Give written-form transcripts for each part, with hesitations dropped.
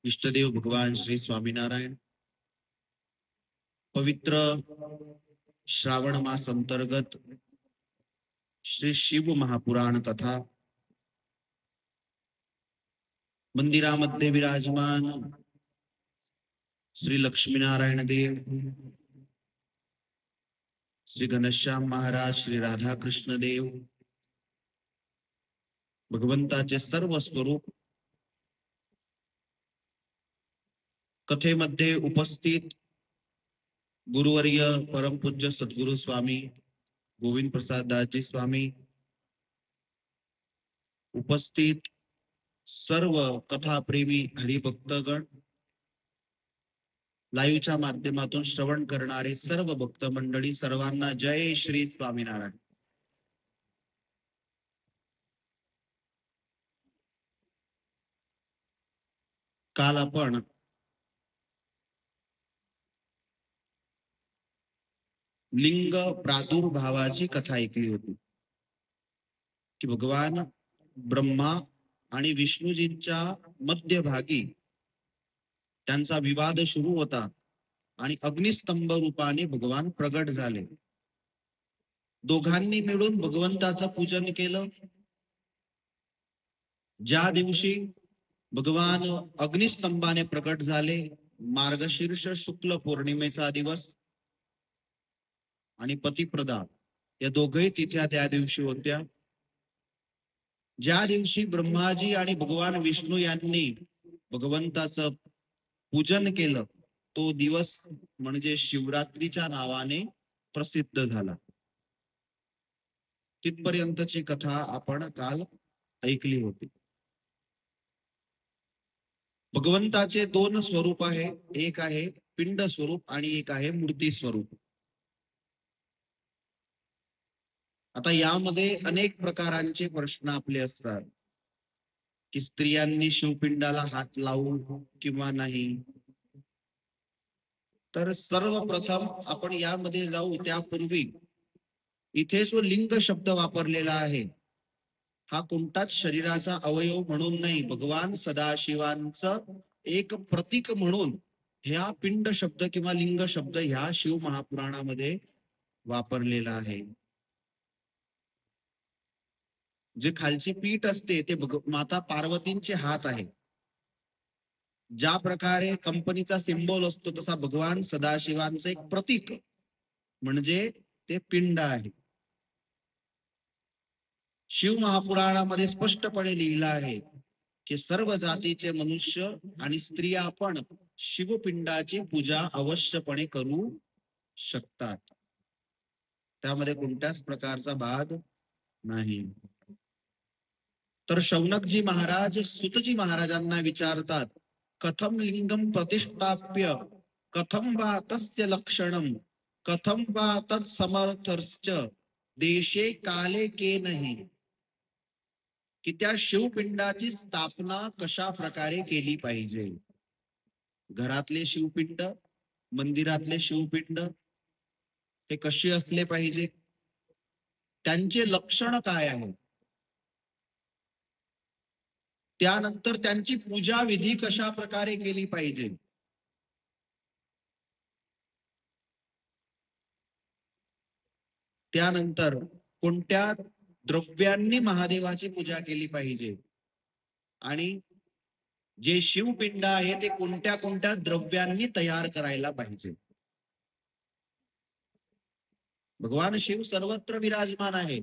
इष्टदेव भगवान श्री स्वामीनारायण पवित्र श्रावण मास अंतर्गत श्री शिव महापुराण कथा मंदिरामध्ये विराजमान श्री लक्ष्मीनारायण देव, श्री घनश्याम महाराज, श्री राधाकृष्ण देव, भगवंताचे सर्व स्वरूप कथेमध्ये उपस्थित गुरुवर्य परमपूज्य सद्गुरु स्वामी गोविंद प्रसाद दासजी स्वामी, उपस्थित सर्व कथाप्रेमी हरिभक्तगण, लाईव्हच्या माध्यमातून श्रवण करणारे सर्व भक्त मंडळी, सर्वांना जय श्री स्वामीनारायण. काल आपण लिंग प्रादुर्भावाची कथा ऐकली होती की भगवान ब्रह्मा आणि विष्णूजींच्या मध्यभागी त्यांचा विवाद सुरू होता आणि अग्निस्तंभ रूपाने भगवान प्रगट झाले. दोघांनी मिळून भगवंताचं पूजन केलं. ज्या दिवशी भगवान अग्निस्तंभाने प्रकट झाले, मार्गशीर्ष शुक्ल पौर्णिमेचा दिवस, आणि पतिप्रदा या दोघही तिथ्या त्या दिवशी होत्या. ज्या दिवशी ब्रह्माजी आणि भगवान विष्णू यांनी भगवंताचं पूजन केलं, तो दिवस म्हणजे शिवरात्रीच्या नावाने प्रसिद्ध झाला. तिथपर्यंतची कथा आपण काल ऐकली होती. भगवंताचे दोन स्वरूप आहे, एक आहे पिंड स्वरूप आणि एक आहे मूर्ती स्वरूप. आता यामध्ये अनेक प्रकारांचे प्रश्न आपले असतात की स्त्रियांनी शिवपिंडाला हात लावू किंवा नाही. तर सर्वप्रथम आपण यामध्ये जाऊ त्यापूर्वी इथे जो लिंग शब्द वापरलेला आहे हा कोणताच शरीराचा अवयव म्हणून नाही, भगवान सदाशिवांचं एक प्रतीक म्हणून ह्या पिंड शब्द किंवा लिंग शब्द ह्या शिव महापुराणामध्ये वापरलेला आहे. जे खालची पीठ असते ते माता पार्वतींचे हात आहे. ज्या प्रकारे कंपनीचा सिंबल असतो तसा भगवान सदाशिवांचं एक प्रतीक म्हणजे ते पिंड आहे. शिव महापुराणामध्ये स्पष्टपणे लिहिलं आहे की सर्व जातीचे मनुष्य आणि स्त्रिया पण शिवपिंडाची पूजा अवश्यपणे करू शकतात. त्यामध्ये कोणत्याच प्रकारचा भाग नाही. तर शौनकजी महाराज सुतजी महाराजांना विचारतात, कथम लिंगम प्रतिष्ठाप्य कथम वा तस्य लक्षणम कथम वा तत्समर्थश्च देशे काले के नाही, की त्या शिवपिंडाची स्थापना कशा प्रकारे केली पाहिजे. घरातले शिवपिंड, मंदिरातले शिवपिंड हे कसे असले पाहिजे, त्यांचे लक्षण काय आहे, त्यानंतर त्यांची पूजा विधी कशा प्रकारे केली पाहिजे, त्यानंतर कोणत्या द्रव्यांनी महादेवाची पूजा केली पाहिजे आणि जे शिवपिंड आहे ते कोणत्या कोणत्या द्रव्यांनी तयार करायला पाहिजे. भगवान शिव सर्वत्र विराजमान आहे.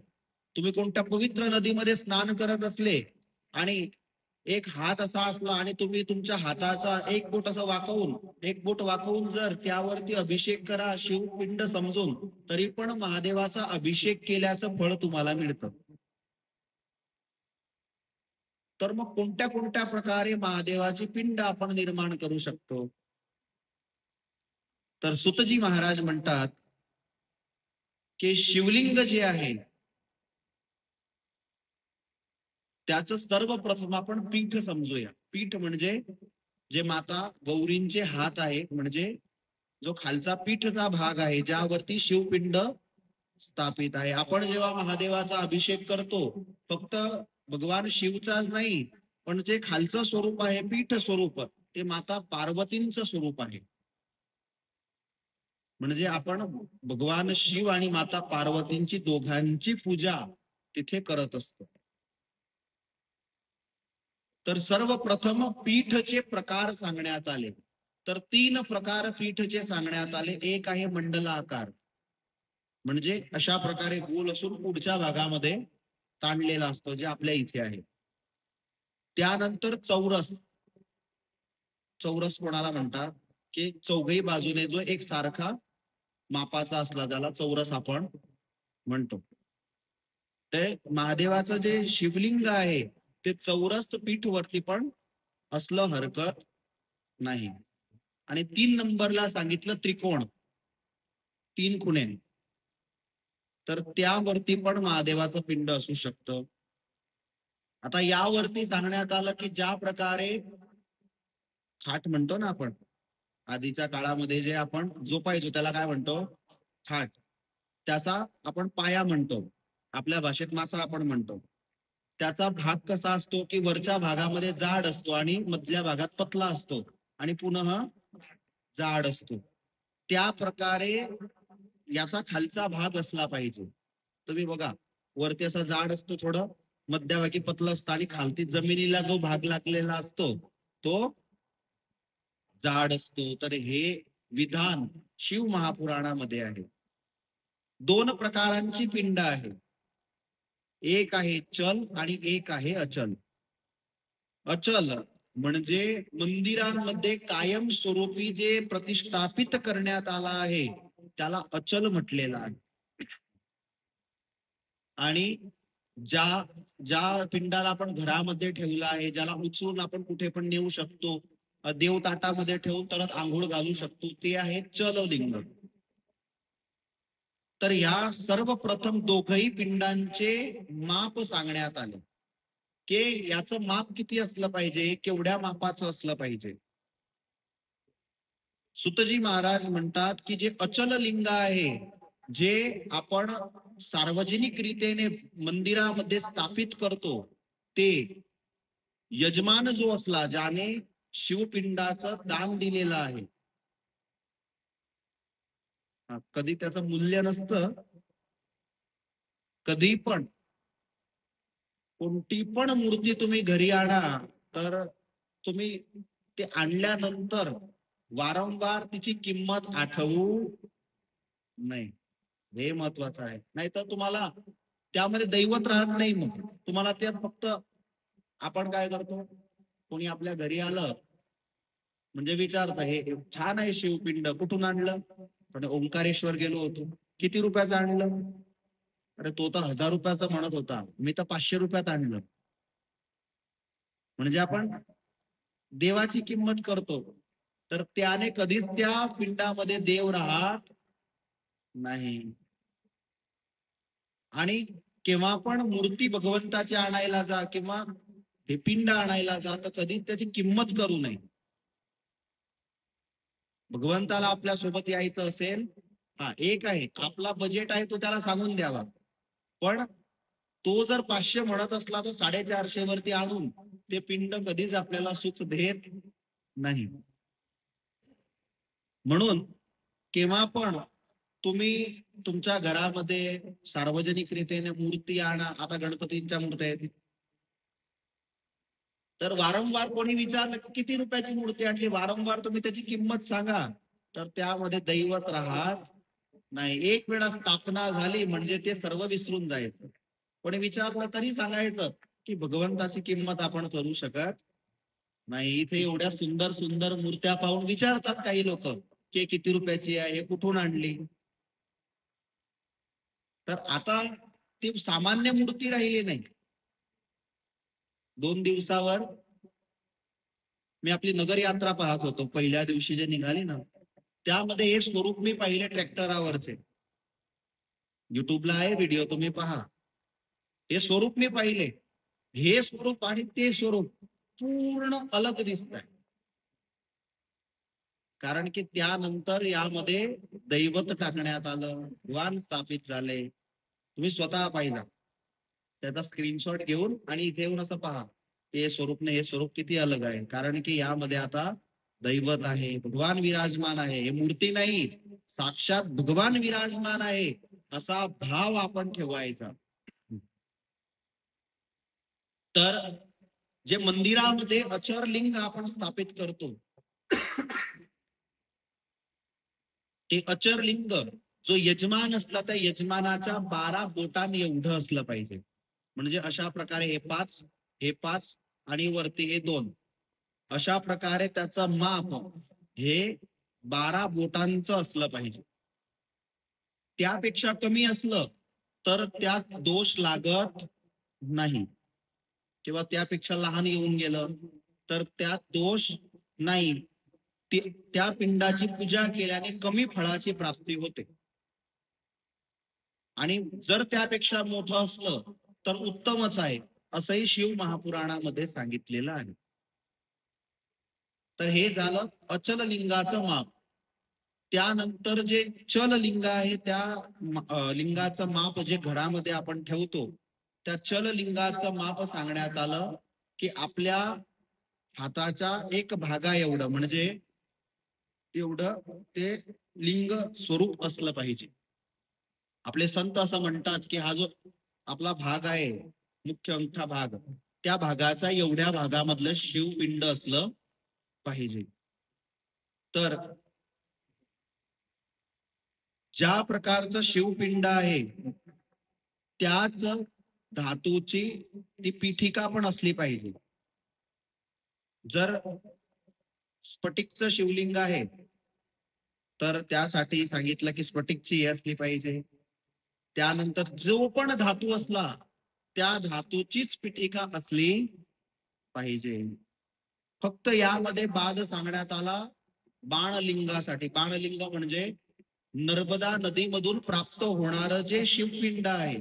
तुम्ही कोणत्या पवित्र नदीमध्ये स्नान करत असले आणि एक हात असा असला आणि तुम्ही तुमच्या हाताचा एक बोट वाकवून जर त्यावरती अभिषेक करा शिवपिंड समजून, तरी पण महादेवाचा अभिषेक केल्याचं फळ तुम्हाला मिळतं. तर मग कोणत्या कोणत्या प्रकारे महादेवाची पिंड आपण निर्माण करू शकतो. तर सुतजी महाराज म्हणतात की शिवलिंग जे आहे त्याचं सर्वप्रथम आपण पीठ समजूया. पीठ म्हणजे जे माता गौरींचे हात आहे, म्हणजे जो खालचा पीठचा भाग आहे ज्यावरती शिवपिंड स्थापित आहे. आपण जेव्हा महादेवाचा अभिषेक करतो फक्त भगवान शिवचाच नाही, पण जे खालचं स्वरूप आहे पीठ स्वरूप ते माता पार्वतींचं स्वरूप आहे. म्हणजे आपण भगवान शिव आणि माता पार्वतींची दोघांची पूजा तिथे करत असतो. तर सर्वप्रथम पीठचे प्रकार सांगण्यात आले. तर 3 प्रकार पीठचे सांगण्यात आले. एक आहे मंडलाकार, म्हणजे अशा प्रकारे गोल असून पुढच्या भागामध्ये ताणलेला असतो, जे आपल्या इथे आहे. त्यानंतर चौरस. चौरस कोणाला म्हणतात, की चौघही बाजूने जो एक सारखा मापाचा असला त्याला चौरस आपण म्हणतो. ते महादेवाचं जे शिवलिंग आहे ते चौरस पीठ वरती पण असलं हरकत नाही. आणि 3 नंबरला सांगितलं त्रिकोण, 3 खुणे. तर त्यावरती पण महादेवाचं पिंड असू शकतं. आता यावरती सांगण्यात आलं की ज्या प्रकारे थाट म्हणतो ना आपण, आधीच्या काळामध्ये जे आपण झोपायचो त्याला काय म्हणतो, थाट. त्याचा आपण पाया म्हणतो, आपल्या भाषेत मासा आपण म्हणतो. त्याचा भाग कसा असतो की वरच्या भागामध्ये जाड असतो आणि मधल्या भागात पतला असतो आणि पुन्हा जाड असतो. त्या प्रकारे याचा खालचा भाग असला पाहिजे. तुम्ही बघा, वरती असा जाड असतो थोडं, मध्यभागी पतला असतं आणि खालती जमिनीला जो भाग लागलेला असतो तो जाड असतो. तर हे विधान शिव महापुराणामध्ये आहे. 2 प्रकारांची पिंड आहे. एक आहे चल आणि एक आहे अचल. अचल म्हणजे मंदिरांमध्ये कायम स्वरूपी जे प्रतिष्ठापित करण्यात आला आहे त्याला अचल म्हटलेलं आहे. आणि ज्या ज्या पिंडाला आपण घरामध्ये ठेवला आहे, ज्याला उचलून आपण कुठे पण नेऊ शकतो, देवताटामध्ये ठेवून तरच आंघोळ घालू शकतो, ते आहे चललिंग. तर या सर्वप्रथम दोघही पिंडांचे माप सांगण्यात आले, की याचं माप किती असलं पाहिजे, केवढ्या मापाचं असलं पाहिजे. सुतजी महाराज म्हणतात की जे अचल लिंग आहे, जे आपण सार्वजनिक रीतीने मंदिरामध्ये स्थापित करतो, ते यजमान जो असला, ज्याने शिवपिंडाचं दान दिलेलं आहे, कधी त्याचं मूल्य नसतं, कधी पण कोणती पण मूर्ती तुम्ही घरी आणा, तर तुम्ही ते आणल्यानंतर वारंवार तिची किंमत आठवू नाही. हे महत्वाचं आहे. नाहीतर तुम्हाला त्यामध्ये दैवत राहत नाही. मग तुम्हाला ते फक्त, आपण काय करतो, कोणी आपल्या घरी आलं म्हणजे विचारतं, हे छान आहे शिवपिंड, कुठून आणलं? पण ओंकारेश्वर गेलो होतो. किती रुपयाचं आणलं? अरे तो तर 1000 रुपयाचा म्हणत होता, मी तर 500 रुपयात आणलं. म्हणजे आपण देवाची किंमत करतो, तर त्याने कधीच त्या पिंडामध्ये देव राहत नाही. आणि केव्हा पण मूर्ती भगवंताची आणायला जा किंवा हे पिंड आणायला जा, तर कधीच त्याची किंमत करू नये. भगवंताला आपल्या सोबत यायचं असेल, हा एक आहे आपला बजेट आहे तो त्याला सांगून द्यावा. पण तो जर 500 म्हणत असला तर 450 वरती आणून ते पिंड कधीच आपल्याला सुख देत नाही. म्हणून केव्हा पण तुम्ही तुमच्या घरामध्ये सार्वजनिक रीतीने मूर्ती आणा. आता गणपतींच्या मूर्त्या आहेत, तर वारंवार कोणी विचारलं की किती रुपयाची मूर्ती आणली, वारंवार तुम्ही त्याची किंमत सांगा, तर त्यामध्ये दैवत राहत नाही. एक वेळा स्थापना झाली म्हणजे ते सर्व विसरून जायचं. कोणी विचारलं तरी सांगायचं की भगवंताची किंमत आपण करू शकत नाही. इथे एवढ्या सुंदर सुंदर मूर्त्या पाहून विचारतात काही लोक की किती रुपयाची आहे, कुठून आणली. तर आता ती सामान्य मूर्ती राहिली नाही. 2 दिवसावर मी आपली नगर यात्रा पाहत होतो. पहिल्या दिवशी जे निघाली ना, त्यामध्ये हे स्वरूप मी पाहिले ट्रॅक्टरावरचे. युट्यूबला आहे व्हिडिओ, तुम्ही पहा. हे स्वरूप मी पाहिले. हे स्वरूप आणि ते स्वरूप पूर्ण अलग दिसत आहे. कारण की त्यानंतर यामध्ये दैवत टाकण्यात आलं, वाण स्थापित झाले. तुम्ही स्वतः पाहिजा, त्याचा स्क्रीनशॉट घेऊन आणि इथे येऊन असं पहा. हे स्वरूप हे स्वरूप किती अलग आहे, कारण की यामध्ये आता दैवत आहे, भगवान विराजमान आहे, हे मूर्ती नाही, साक्षात भगवान विराजमान आहे असा भाव आपण ठेवायचा. तर जे मंदिरामध्ये अचर लिंग आपण स्थापित करतो, ते अचर लिंग जो यजमान असला त्या यजमानाच्या 12 बोटांनी एवढं असलं पाहिजे. म्हणजे अशा प्रकारे हे पाच आणि वरती हे 2, अशा प्रकारे त्याचं माप हे 12 बोटांचं असलं पाहिजे. त्यापेक्षा कमी असलं तर त्यात दोष लागत नाही, किंवा त्यापेक्षा लहान येऊन गेलं तर त्यात दोष नाही. त्या पिंडाची पूजा केल्याने कमी फळाची प्राप्ती होते, आणि जर त्यापेक्षा मोठं असलं तर उत्तमच आहे, असंही शिव महापुराणामध्ये सांगितलेलं आहे. तर हे झालं अचल लिंगाचं माप. त्यानंतर जे चल लिंग आहे त्या लिंगाचं माप जे घरामध्ये आपण ठेवतो, त्या चल लिंगाचं माप सांगण्यात आलं की आपल्या हाताच्या एक भागा एवढं, म्हणजे एवढं ते लिंग स्वरूप असलं पाहिजे. आपले संत असं म्हणतात की हा जो आपला भाग आहे, मुख्य अंगठा भाग, त्या भागाचा एवढ्या भागामधलं शिवपिंड असलं पाहिजे. तर ज्या प्रकारचं शिवपिंड आहे त्याच धातूची ती पीठिका पण असली पाहिजे. जर स्फटिकचं शिवलिंग आहे तर त्यासाठी सांगितलं की स्फटिकची असली पाहिजे. त्यानंतर जो पण धातू असला त्या धातूचीच पीठिका असली पाहिजे. फक्त यामध्ये बाद सांगण्यात आला बाणलिंगासाठी. बाणलिंग म्हणजे नर्मदा नदीमधून प्राप्त होणारं जे शिवपिंड आहे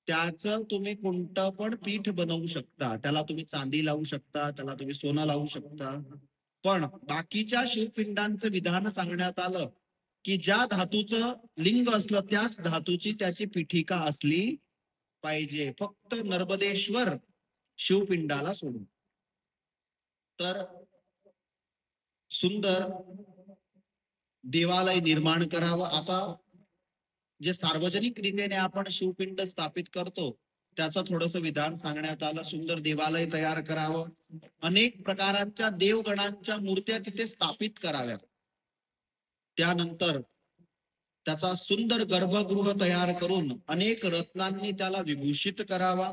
त्याचं तुम्ही कोणतं पण पीठ बनवू शकता. त्याला तुम्ही चांदी लावू शकता, त्याला तुम्ही सोनं लावू शकता. पण बाकीच्या शिवपिंडांचं विधान सांगण्यात आलं की ज्या धातूचं लिंग असलं त्याच धातूची त्याची पीठिका असली पाहिजे, फक्त नर्मदेश्वर शिवपिंडाला सोडून. तर सुंदर देवालय निर्माण करावं. आता जे सार्वजनिक रीतीने आपण शिवपिंड स्थापित करतो त्याचं थोडस विधान सांगण्यात आलं. सुंदर देवालय तयार करावं, अनेक प्रकारांच्या देवगणांच्या मूर्त्या तिथे स्थापित कराव्यात. त्यानंतर त्याचा सुंदर गर्भगृह तयार करून अनेक रत्नांनी त्याला विभूषित करावा,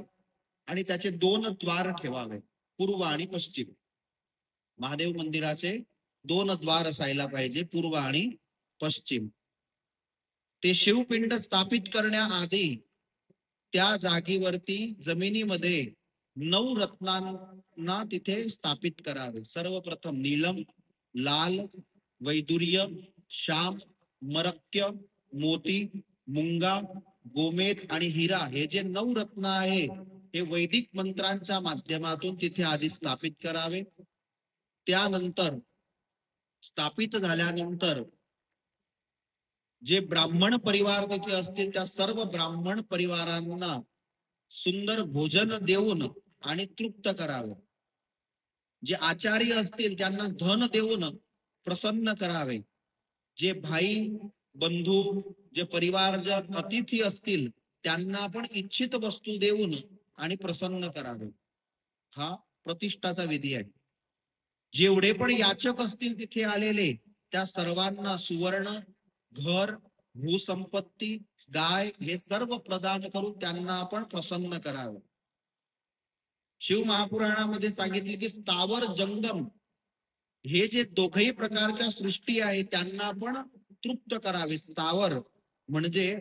आणि त्याचे 2 द्वार ठेवावे, पूर्व आणि पश्चिम. महादेव मंदिराचे 2 द्वार असायला पाहिजे, पूर्व आणि पश्चिम. ते शिवपिंड स्थापित करण्याआधी त्या जागेवरती जमिनीमध्ये 9 रत्नांना तिथे स्थापित करावे. सर्वप्रथम नीलम, लाल, वैदुर्य, श्याम, मरक्य, मोती, मुंगा, गोमेद आणि हिरा, हे जे 9 रत्न आहे हे वैदिक मंत्रांच्या माध्यमातून तिथे आधी स्थापित करावे. त्यानंतर स्थापित झाल्यानंतर जे ब्राह्मण परिवार तिथे असतील त्या सर्व ब्राह्मण परिवारांना सुंदर भोजन देऊन आणि तृप्त करावे. जे आचार्य असतील त्यांना धन देऊन प्रसन्न करावे. जे भाई बंधू, जे परिवारजन अतिथी असतील त्यांना पण इच्छित वस्तू देऊन आणि प्रसन्न करावे. हा प्रतिष्ठाचा विधी आहे. जेवढे पण याचक असतील तिथे आलेले त्या सर्वांना सुवर्ण, घर, भूसंपत्ती, गाय हे सर्व प्रदान करून त्यांना आपण प्रसन्न करावे. शिव महापुराणामध्ये सांगितले की स्थावर जंगम हे जे दोघही प्रकारच्या सृष्टी आहे त्यांना पण तृप्त करावे. स्थावर म्हणजे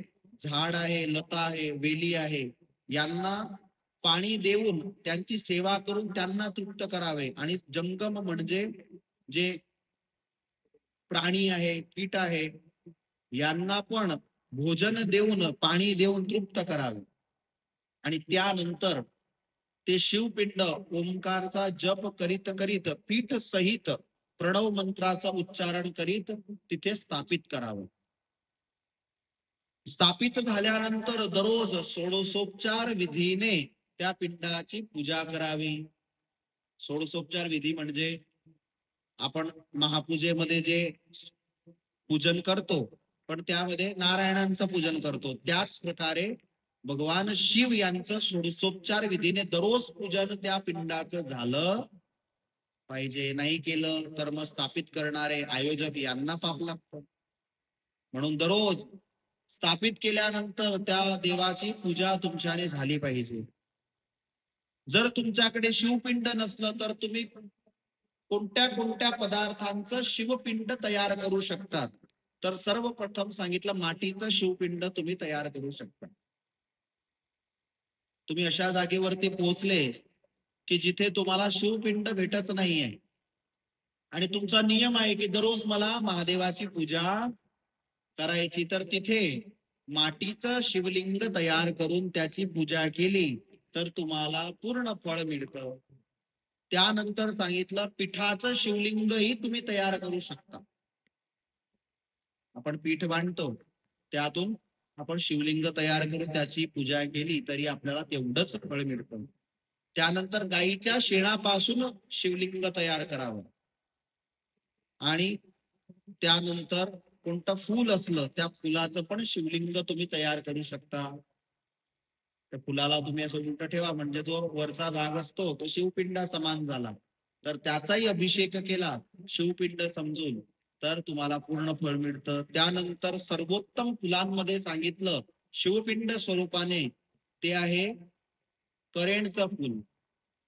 झाड आहे, लता आहे, वेली आहे, यांना पाणी देऊन त्यांची सेवा करून त्यांना तृप्त करावे. आणि जंगम म्हणजे जे प्राणी आहे, कीट आहे, यांना पण भोजन देऊन पाणी देऊन तृप्त करावे. आणि त्यानंतर ते शिवपिंड ओंकारचा जप करीत करीत पीठ सहित प्रणव मंत्राचा उच्चारण करीत तिथे स्थापित करावं. स्थापित झाल्यानंतर दररोज षोडशोपचार विधीने त्या पिंडाची पूजा करावी. षोडशोपचार विधी म्हणजे आपण महापूजेमध्ये जे पूजन करतो, पण त्यामध्ये नारायणांचं पूजन करतो, त्याच प्रकारे भगवान शिव यांचं षोडशोपचार विधीने दररोज पूजन त्या पिंडाचं झालं पाहिजे. नाही केलं तर मग स्थापित करणारे आयोजक यांना पाप लागतं. म्हणून दररोज स्थापित केल्यानंतर त्या देवाची पूजा तुमच्याने झाली पाहिजे. जर तुमच्याकडे शिवपिंड नसलं तर तुम्ही कोणत्या कोणत्या पदार्थांचं शिवपिंड तयार करू शकतात. तर सर्वप्रथम सांगितलं, मातीचं शिवपिंड तुम्ही तयार करू शकता. तुम्ही अशा जागेवरती पोहोचले की जिथे तुम्हाला शिवपिंड भेटत नाहीये आणि तुमचा नियम आहे की दररोज मला महादेवाची पूजा करायची, तर तिथे मातीचं शिवलिंग तयार करून त्याची पूजा केली तर तुम्हाला पूर्ण फळ मिळतं. त्यानंतर सांगितलं, पिठाचं शिवलिंगही तुम्ही तयार करू शकता. आपण पीठ बांधतो, त्यातून आपण शिवलिंग तयार करून त्याची पूजा केली तरी आपल्याला तेवढंच फळ मिळतं. त्यानंतर गाईच्या शेणापासून शिवलिंग तयार करावं आणि त्यानंतर कोणतं फूल असलं त्या फुलाचं पण शिवलिंग तुम्ही तयार करू शकता. त्या फुलाला तुम्ही असं उलट ठेवा म्हणजे जो वरचा भाग असतो तो शिवपिंडा समान झाला, तर त्याचाही अभिषेक केला शिवपिंड समजून, तर तुम्हाला पूर्ण फळ मिळतं. त्यानंतर सर्वोत्तम फुलांमध्ये सांगितलं शिवपिंड स्वरूपाने ते आहे करेणचं फुल.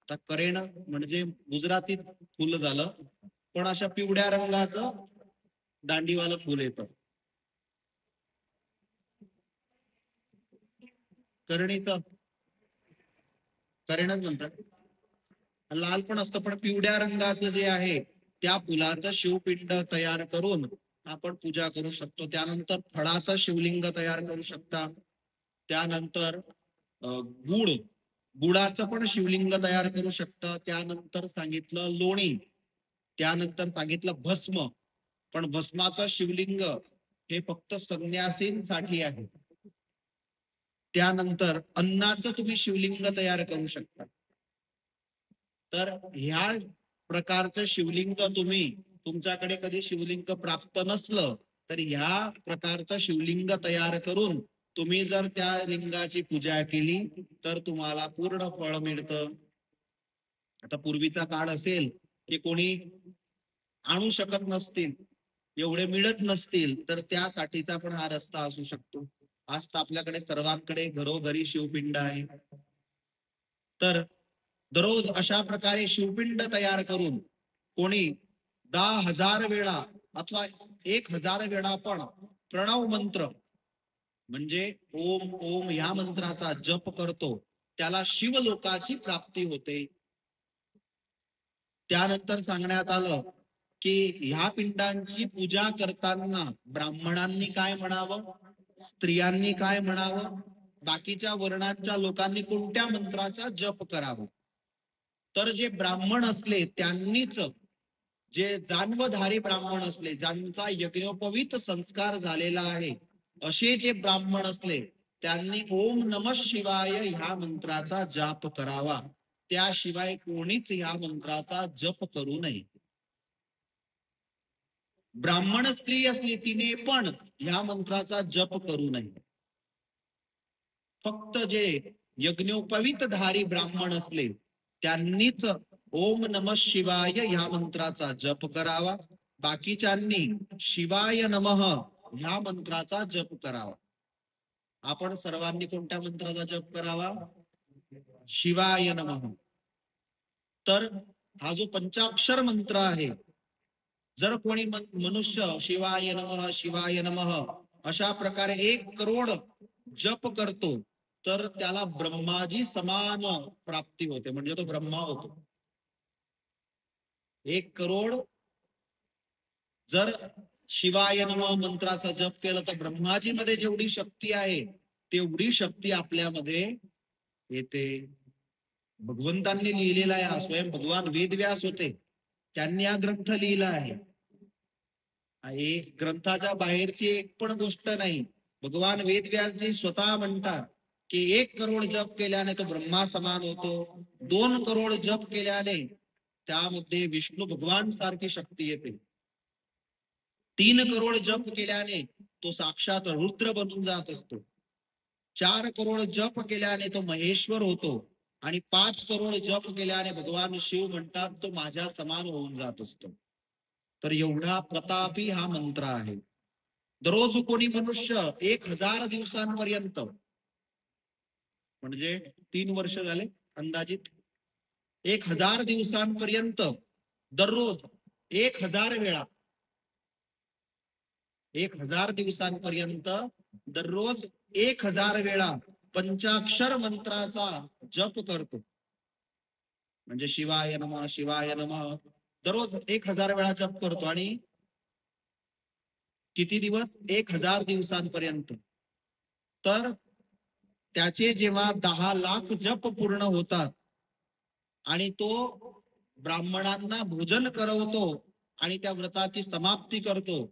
आता करेण म्हणजे गुजराती फुल झालं, पण अशा पिवळ्या रंगाचं दांडीवालं फुल येतं, करणीचं करेणच म्हणतात. लाल पण असतं, पण पिवळ्या रंगाचं जे आहे त्या फुलाचं शिवपिंड तयार करून आपण पूजा करू शकतो. त्यानंतर फळाचं शिवलिंग तयार करू शकता. त्यानंतर गुड गुडाचं पण शिवलिंग तयार करू शकता. त्यानंतर सांगितलं लोणी. त्यानंतर सांगितलं भस्म, पण भस्माचं शिवलिंग हे फक्त संन्यासींसाठी आहे. त्यानंतर अन्नाचं तुम्ही शिवलिंग तयार करू शकता. तर ह्या प्रकारचं शिवलिंग तुम्ही, तुमच्याकडे कधी शिवलिंग प्राप्त नसलं तर ह्या प्रकारचं शिवलिंग तयार करून तुम्ही जर त्या लिंगाची पूजा केली तर तुम्हाला पूर्ण फळ मिळतं. आता पूर्वीचा काळ असेल की कोणी आणू शकत नसतील, एवढे मिळत नसतील, तर त्यासाठीचा पण हा रस्ता असू शकतो. आज तर आपल्याकडे सर्वांकडे घरोघरी शिवपिंड आहे. तर दररोज अशा प्रकारे शिवपिंड तयार करून कोणी 10,000 वेळा अथवा 1,000 वेळा पण प्रणव मंत्र म्हणजे ओम ओम या मंत्राचा जप करतो, त्याला शिवलोकाची प्राप्ती होते. त्यानंतर सांगण्यात आलं की ह्या पिंडांची पूजा करताना ब्राह्मणांनी काय म्हणावं, स्त्रियांनी काय म्हणावं, बाकीच्या वर्णांच्या लोकांनी कोणत्या मंत्राचा जप करावा. तर जे ब्राह्मण असले त्यांनीच, जे जानवधारी ब्राह्मण असले, ज्यांचा यज्ञोपवीत संस्कार झालेला आहे, असे जे ब्राह्मण असले त्यांनी ओम नमः शिवाय ह्या मंत्राचा जाप करावा. त्याशिवाय कोणीच ह्या मंत्राचा जप करू नये. ब्राह्मण स्त्री असली तिने पण ह्या मंत्राचा जप करू नये. फक्त जे यज्ञोपवीत धारी ब्राह्मण असले त्यांनीच ओम नमः शिवाय ह्या मंत्राचा जप करावा. बाकीच्यांनी शिवाय नमः ह्या मंत्राचा जप करावा. आपण सर्वांनी कोणत्या मंत्राचा जप करावा? शिवाय नमः. तर हा जो पंचाक्षर मंत्र आहे, जर कोणी मनुष्य शिवाय नमः शिवाय नमः अशा प्रकारे 1 करोड जप करतो तर त्याला ब्रह्माजी समान प्राप्ती होते, म्हणजे तो ब्रह्मा होतो. 1 करोड जर शिवाय नमः मंत्राचा जप केलं तर ब्रह्माजी मध्ये जेवढी शक्ती आहे तेवढी शक्ती आपल्यामध्ये येते. भगवंतांनी लिहिलेला आहे हा, स्वयं भगवान वेदव्यास होते, त्यांनी हा ग्रंथ लिहिला आहे. एक ग्रंथाच्या बाहेरची एक पण गोष्ट नाही. भगवान वेदव्यासजी स्वतः म्हणतात की 1 करोड जप केल्याने तो ब्रह्मा समान होतो, 2 करोड जप केल्याने त्यामध्ये विष्णू भगवान सारखी शक्ती येते, 3 करोड जप केल्याने तो साक्षात रुद्र बनून जात असतो, 4 करोड जप केल्याने तो महेश्वर होतो, आणि 5 करोड जप केल्याने भगवान शिव म्हणतात तो माझ्या समान होऊन जात असतो. तर एवढा प्रतापी हा मंत्र आहे. दररोज कोणी मनुष्य 1000 दिवसांपर्यंत, म्हणजे 3 वर्ष झाले अंदाजित, 1000 दिवसांपर्यंत दररोज 1000 वेळा, 1000 दिवसांपर्यंत दररोज 1000 वेळा पंचाक्षर मंत्राचा जप करतो. म्हणजे शिवाय नमः शिवाय नमः दररोज 1000 वेळा जप करतो. आणि किती दिवस? 1000 दिवसांपर्यंत. तर त्याचे जेव्हा 10 लाख जप पूर्ण होतात आणि तो ब्राह्मणांना भोजन करवतो आणि त्या व्रताची समाप्ती करतो,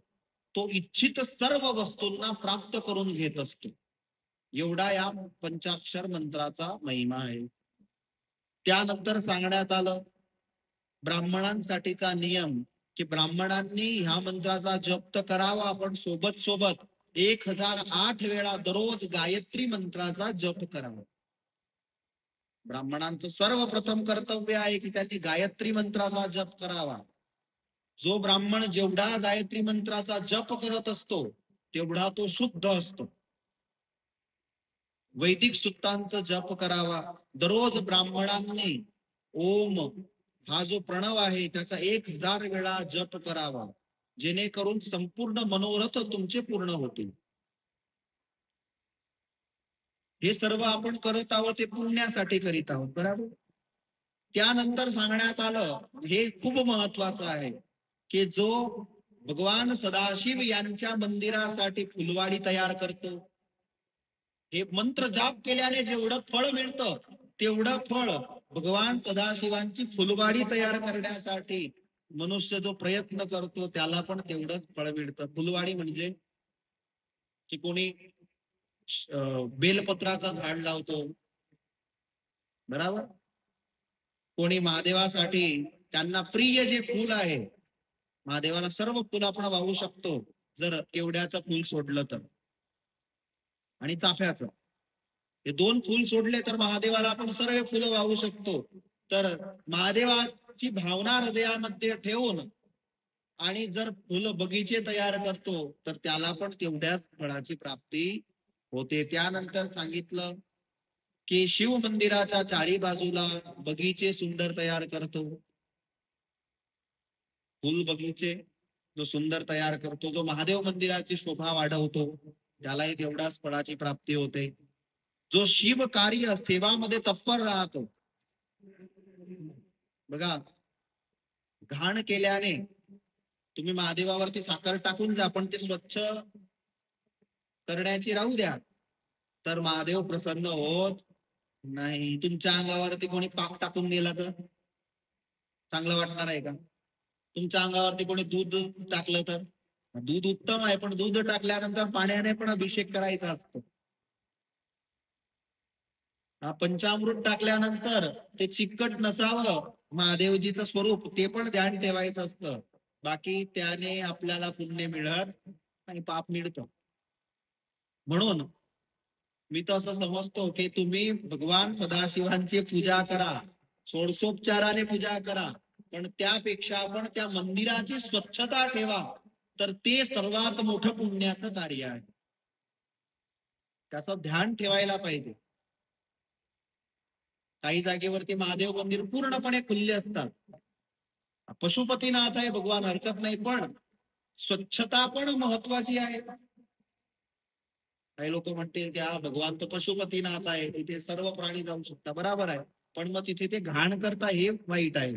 तो इच्छित सर्व वस्तूंना प्राप्त करून घेत असतो. एवढा या पंचाक्षर मंत्राचा महिमा आहे. त्यानंतर सांगण्यात आलं ब्राह्मणांसाठीचा नियम, की ब्राह्मणांनी ह्या मंत्राचा जप तर करावा, पण सोबत सोबत 1008 वेळा दररोज गायत्री मंत्राचा जप करावा. ब्राह्मणांचं सर्वप्रथम कर्तव्य आहे की त्यांनी गायत्री मंत्राचा जप करावा. जो ब्राह्मण जेवढा गायत्री मंत्राचा जप करत असतो तेवढा तो शुद्ध असतो. वैदिक सुत्तांचा जप करावा. दररोज ब्राह्मणांनी ओम हा जो प्रणव आहे त्याचा 1000 वेळा जप करावा, जेणेकरून संपूर्ण मनोरथ तुमचे पूर्ण होतील. हे सर्व आपण करत आहोत ते पुण्यासाठी करीत आहोत, बरोबर. त्यानंतर सांगण्यात आलं, हे खूप महत्वाचं आहे, की जो भगवान सदाशिव यांच्या मंदिरासाठी फुलवाडी तयार करतो, हे मंत्र जाप केल्याने जेवढं फळ मिळतं तेवढं फळ भगवान सदाशिवांची फुलवाडी तयार करण्यासाठी मनुष्य जो प्रयत्न करतो त्याला पण तेवढंच फळ मिळतं. फुलवाडी म्हणजे की कोणी बेलपत्राचा झाड लावतो, बरोबर. कोणी महादेवासाठी त्यांना प्रिय जे फूल आहे, महादेवाला सर्व फुल आपण वाहू शकतो जर केवड्याचं फूल सोडलं तर, आणि चाफ्याचं, हे 2 फूल सोडले तर महादेवाला आपण सर्व फुलं वाहू शकतो. तर महादेवाची भावना हृदयामध्ये ठेवून आणि जर फुल बगीचे तयार करतो तर त्याला पण तेवढ्याच फळाची प्राप्ती होते. त्यानंतर सांगितलं की शिव मंदिराच्या चारी बाजूला बगीचे सुंदर तयार करतो, फुल बगीचे जो सुंदर तयार करतो, जो महादेव मंदिराची शोभा वाढवतो त्यालाही तेवढ्याच फळाची प्राप्ती होते. जो शिव कार्य सेवामध्ये तत्पर राहतो, बघा, घाण केल्याने तुम्ही महादेवावरती साखर टाकून जा पण ते स्वच्छ करण्याची राहू द्या, तर महादेव प्रसन्न होत नाही. तुमच्या अंगावरती कोणी पाक टाकून गेला तर चांगलं वाटणार आहे का? तुमच्या अंगावरती कोणी दूध टाकलं तर, दूध उत्तम आहे पण दूध टाकल्यानंतर पाण्याने पण अभिषेक करायचा असतो. पंचामृत टाकल्यानंतर ते चिकट नसावं, महादेवजीचं स्वरूप ते पण ध्यान ठेवायचं असतं. बाकी त्याने आपल्याला पुण्य मिळत आणि पाप मिळतं. म्हणून मी तर असं समजतो की तुम्ही भगवान सदाशिवांची पूजा करा, षोडशोपचाराने पूजा करा, पण त्यापेक्षा आपण त्या मंदिराची स्वच्छता ठेवा, तर ते सर्वात मोठं पुण्याचं कार्य आहे. त्याचं ध्यान ठेवायला पाहिजे. काही जागेवरती महादेव मंदिर पूर्णपणे खुल्ले असतात. पशुपतीनाथ आहे भगवान, हरकत नाही, पण स्वच्छता पण महत्वाची आहे. काही लोक म्हणतील की हा भगवान तर पशुपतीनाथ आहे, तिथे सर्व प्राणी जाऊ शकतात, बरोबर आहे, पण मग तिथे ते घाण करता हे वाईट आहे.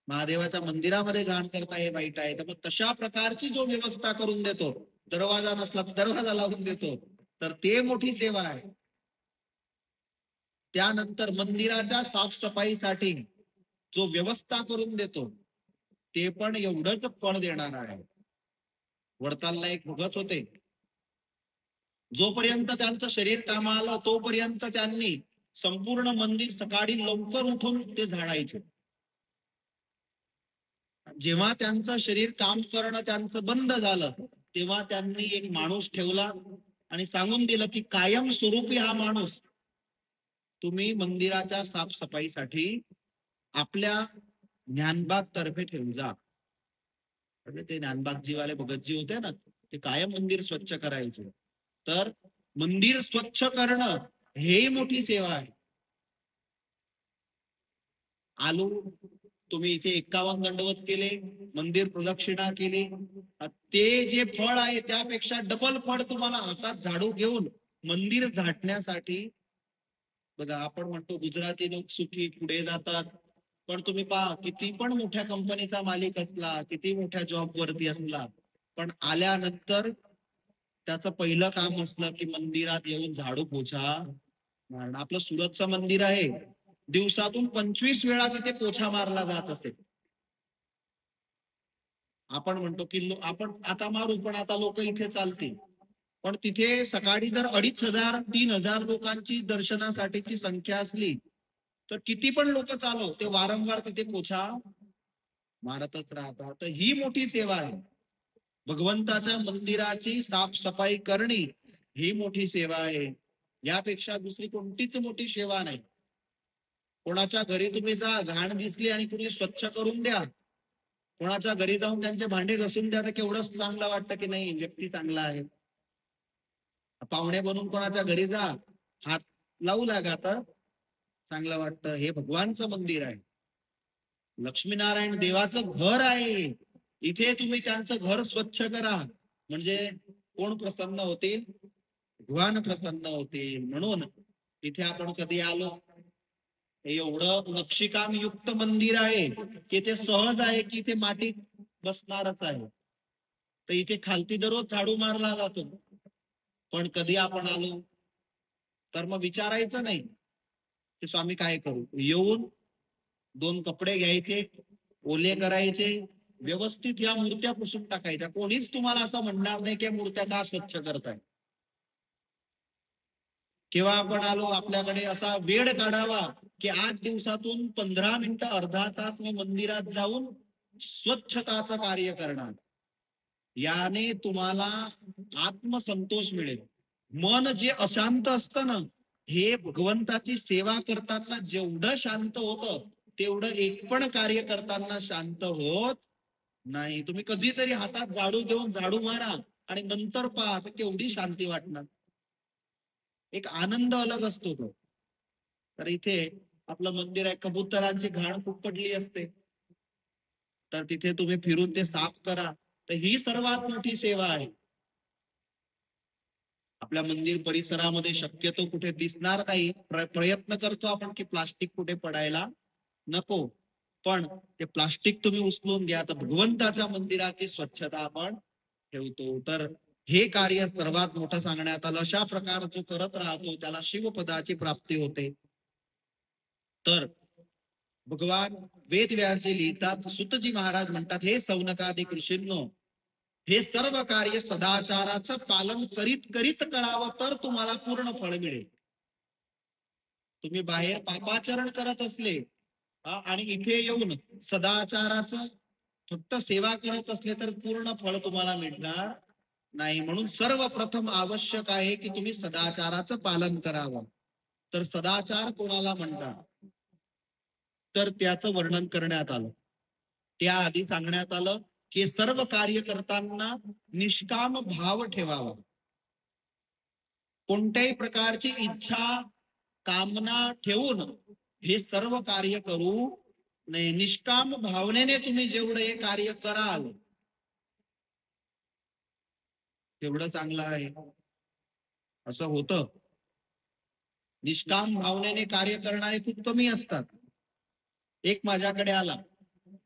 महादेवाच्या मंदिरामध्ये घाण करता हे वाईट आहे. तर मग तशा प्रकारची जो व्यवस्था करून देतो, दरवाजा नसला तर दरवाजा लावून देतो, तर ते मोठी सेवा आहे. त्यानंतर मंदिराच्या साफसफाईसाठी जो व्यवस्था करून देतो ते पण एवढंच फळ देणार आहे. वडतालला एक भगत होते, जोपर्यंत त्यांचं शरीर कामाला आलं तोपर्यंत त्यांनी संपूर्ण मंदिर सकाळी लवकर उठून ते झाडायचे. जेव्हा त्यांचं शरीर काम करणं त्यांचं बंद झालं तेव्हा त्यांनी एक माणूस ठेवला आणि सांगून दिलं की कायम स्वरूपी हा माणूस तुम्ही मंदिराच्या साफसफाईसाठी आपल्या ज्ञानबाग तर्फे ठेवून जा. म्हणजे ते ज्ञानबागजीवाले भगतजी होते ना, ते कायम मंदिर स्वच्छ करायचे. तर मंदिर स्वच्छ करणं हे मोठी सेवा आहे. आलो, तुम्ही इथे 51 दंडवत केले, मंदिर प्रदक्षिणा केली, ते जे फळ आहे त्यापेक्षा डबल फळ तुम्हाला हातात झाडू घेऊन मंदिर झाडण्यासाठी. बघा, आपण म्हणतो गुजराती लोक सुखी पुढे जातात, पण तुम्ही पहा किती पण मोठ्या कंपनीचा मालिक असला, किती मोठ्या जॉब वरती असला, पण आल्यानंतर त्याचं पहिलं काम असलं की मंदिरात येऊन झाडू पोछा मारणं. आपलं सुरतचं मंदिर आहे, दिवसातून 25 वेळा तिथे पोछा मारला जात असेल. आपण म्हणतो की आपण आता मारू, पण आता लोक इथे चालतील. पण तिथे सकाळी जर 2500-3000 लोकांची दर्शनासाठीची संख्या असली तर किती पण लोक चालव ते वारंवार तिथे पोछा मारतच राहतात. तर ही मोठी सेवा आहे. भगवंताच्या मंदिराची साफसफाई करणे ही मोठी सेवा आहे. यापेक्षा दुसरी कोणतीच मोठी सेवा नाही. कोणाच्या घरी तुम्ही जा, घाण दिसली आणि तुम्ही स्वच्छ करून द्या. कोणाच्या घरी जाऊन त्यांचे भांडे घासून द्या, तर केवढंच चांगलं वाटतं की नाही, व्यक्ती चांगला आहे. पाहुणे बनून कोणाच्या घरी जा, हात लावू लागा तर चांगलं वाटतं. हे भगवानचं मंदिर आहे, लक्ष्मीनारायण देवाचं घर आहे. इथे तुम्ही त्यांचं घर स्वच्छ करा म्हणजे कोण प्रसन्न होतील? भगवान प्रसन्न होतील. म्हणून इथे आपण कधी आलो, एवढं नक्षीकाम युक्त मंदिर आहे की ते सहज आहे की इथे माती बसणारच आहे. तर इथे खालती दररोज झाडू मारला जातो. पण कधी आपण आलो तर मग विचारायचं नाही की स्वामी काय करू. येऊन 2 कपडे घ्यायचे, ओले करायचे, व्यवस्थित या मूर्त्या पुसून टाकायच्या. कोणीच तुम्हाला असं म्हणणार नाही की मूर्त्या का स्वच्छ करताय. किंवा आपण आलो, आपल्याकडे असा वेळ काढावा की 8 दिवसातून 15 मिनिटं, अर्धा तास मी मंदिरात जाऊन स्वच्छताचं कार्य करणार. याने तुम्हाला आत्मसंतोष मिळेल. मन जे अशांत असतं ना, हे भगवंताची सेवा करताना जेवढं शांत होतं तेवढं एक पण कार्य करताना शांत होत नाही. तुम्ही कधीतरी हातात झाडू घेऊन झाडू मारा आणि नंतर पहा तर केवढी शांती वाटणार. एक आनंद अलग असतो तो. तर इथे आपलं मंदिर आहे, कबुतरांची घाण खूप पडली असते, तर तिथे तुम्ही फिरून ते साफ करा. तर ही सर्वात मोठी सेवा आहे. आपल्या मंदिर परिसरामध्ये शक्यतो कुठे दिसणार नाही. प्रयत्न करतो आपण की प्लास्टिक कुठे पडायला नको, पण ते प्लास्टिक तुम्ही उचलून घ्या, तर भगवंताच्या मंदिराची स्वच्छता आपण ठेवतो. तर हे कार्य सर्वात मोठं सांगण्यात आलं. अशा प्रकार जो करत राहतो त्याला शिवपदाची प्राप्ती होते. तर भगवान वेदव्यासजी लिहितात, सुतजी महाराज म्हणतात, हे सौनकादिक ऋषींनो, हे सर्व कार्य सदाचाराचं पालन करीत करीत करावं तर तुम्हाला पूर्ण फळ मिळेल. तुम्ही बाहेर पापाचरण करत असले आणि इथे येऊन सदाचाराचं फक्त सेवा करत असले तर पूर्ण फळ तुम्हाला मिळणार नाही. म्हणून सर्वप्रथम आवश्यक आहे की तुम्ही सदाचाराचं पालन करावं. तर सदाचार कोणाला म्हणतात, तर त्याचं वर्णन करण्यात आलं. त्याआधी सांगण्यात आलं की सर्व कार्य करताना निष्काम भाव ठेवावा. कोणत्याही प्रकारची इच्छा कामना ठेवून हे सर्व कार्य करू नये. निष्काम भावनेने तुम्ही जेवढं हे कार्य कराल तेवढं चांगलं आहे. असं होतं, निष्काम भावनेने कार्य करणारे खूप कमी असतात. एक माझ्याकडे आला,